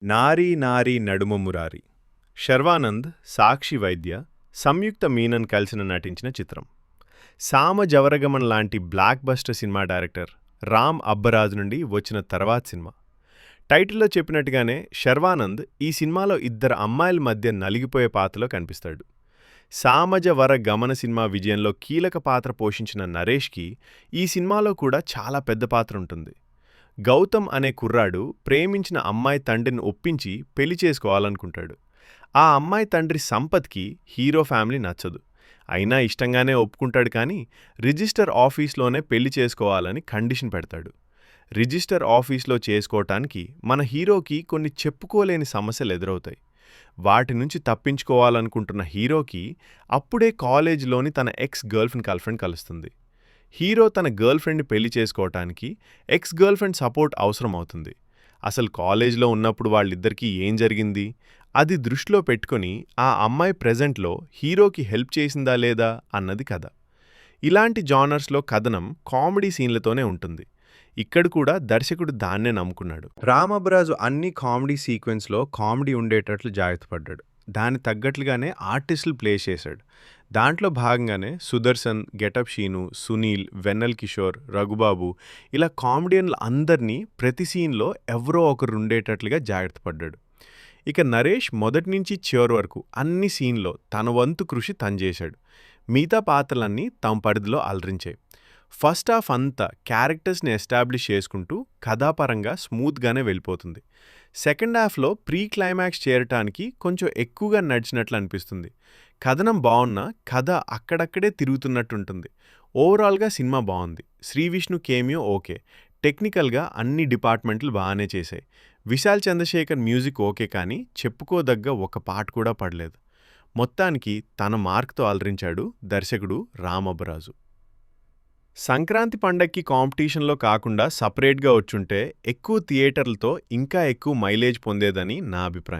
నారీ నారీ నడుమ మురారి శర్వానంద్, సాక్షి వైద్య, సంయుక్త మీనన్ కలిసిన నటించిన చిత్రం. సామ జవరగమన్ లాంటి block buster cinema director Ram Abbaraju నుండి వచ్చిన తర్వాత సినిమా. టైటిల్లో చెప్పినట్టుగానే శర్వానంద్ ఈ సినిమాలో ఇద్దరు అమ్మాయిల మధ్య నలిగిపోయే పాత్రలో కనిపిస్తాడు. సామజ వర గమన సినిమా విజయంలో కీలక పాత్ర పోషించిన నరేష్కి ఈ సినిమాలో కూడా చాలా పెద్ద పాత్ర ఉంటుంది. గౌతమ్ అనే కుర్రాడు ప్రేమించిన అమ్మాయి తండ్రిని ఒప్పించి పెళ్లి చేసుకోవాలనుకుంటాడు. ఆ అమ్మాయి తండ్రి సంపత్కి హీరో ఫ్యామిలీ నచ్చదు. అయినా ఇష్టంగానే ఒప్పుకుంటాడు, కానీ రిజిస్టర్ ఆఫీస్లోనే పెళ్లి చేసుకోవాలని కండిషన్ పెడతాడు. రిజిస్టర్ ఆఫీస్లో చేసుకోవటానికి మన హీరోకి కొన్ని చెప్పుకోలేని సమస్యలు ఎదురవుతాయి. వాటి నుంచి తప్పించుకోవాలనుకుంటున్న హీరోకి అప్పుడే కాలేజీలోని తన ఎక్స్ గర్ల్ఫ్రెండ్ కలుస్తుంది. హీరో తన గర్ల్ఫ్రెండ్ని పెళ్లి చేసుకోవటానికి ఎక్స్ గర్ల్ఫ్రెండ్ సపోర్ట్ అవసరం అవుతుంది. అసలు కాలేజ్లో ఉన్నప్పుడు వాళ్ళిద్దరికీ ఏం జరిగింది, అది దృష్టిలో పెట్టుకుని ఆ అమ్మాయి ప్రెజెంట్లో హీరోకి హెల్ప్ చేసిందా లేదా అన్నది కథ. ఇలాంటి జానర్స్లో కథనం కామెడీ సీన్లతోనే ఉంటుంది. ఇక్కడ కూడా దర్శకుడు దాన్నే నమ్ముకున్నాడు. రామ్ అబ్బరాజు అన్ని కామెడీ సీక్వెన్స్లో కామెడీ ఉండేటట్లు జాగ్రత్త పడ్డాడు. దాని తగ్గట్లుగానే ఆర్టిస్టులు ప్లే చేశాడు. దాంట్లో భాగంగానే సుదర్శన్, గెటప్ శీను, సునీల్, వెన్నెల్ కిషోర్, రఘుబాబు ఇలా కామెడియన్లు అందరినీ ప్రతి సీన్లో ఎవరో ఒకరు ఉండేటట్లుగా జాగ్రత్త పడ్డాడు. ఇక నరేష్ మొదటి నుంచి చివరి వరకు అన్ని సీన్లో తన వంతు కృషి తను చేశాడు. మిగతా పాత్రలన్నీ తమ పరిధిలో అలరించాయి. ఫస్ట్ హాఫ్ అంతా క్యారెక్టర్స్ని ఎస్టాబ్లిష్ చేసుకుంటూ కథాపరంగా స్మూత్గానే వెళ్ళిపోతుంది. సెకండ్ హాఫ్లో ప్రీ క్లైమాక్స్ చేరటానికి కొంచెం ఎక్కువగా నడిచినట్లు అనిపిస్తుంది. కథనం బాగున్నా కథ అక్కడక్కడే తిరుగుతున్నట్టుంటుంది. ఓవరాల్గా సినిమా బాగుంది. Sree Vishnu cameo okay. టెక్నికల్గా అన్ని డిపార్ట్మెంట్లు బాగానే చేశాయి. విశాల్ చంద్రశేఖర్ మ్యూజిక్ ఓకే, కానీ చెప్పుకోదగ్గ ఒక పాట కూడా పడలేదు. మొత్తానికి తన మార్క్తో అలరించాడు దర్శకుడు రామ్ అబ్బరాజు. సంక్రాంతి పండక్కి కాంపిటీషన్లో కాకుండా సపరేట్గా వచ్చుంటే ఎక్కువ థియేటర్లతో ఇంకా ఎక్కువ మైలేజ్ పొందేదని నా అభిప్రాయం.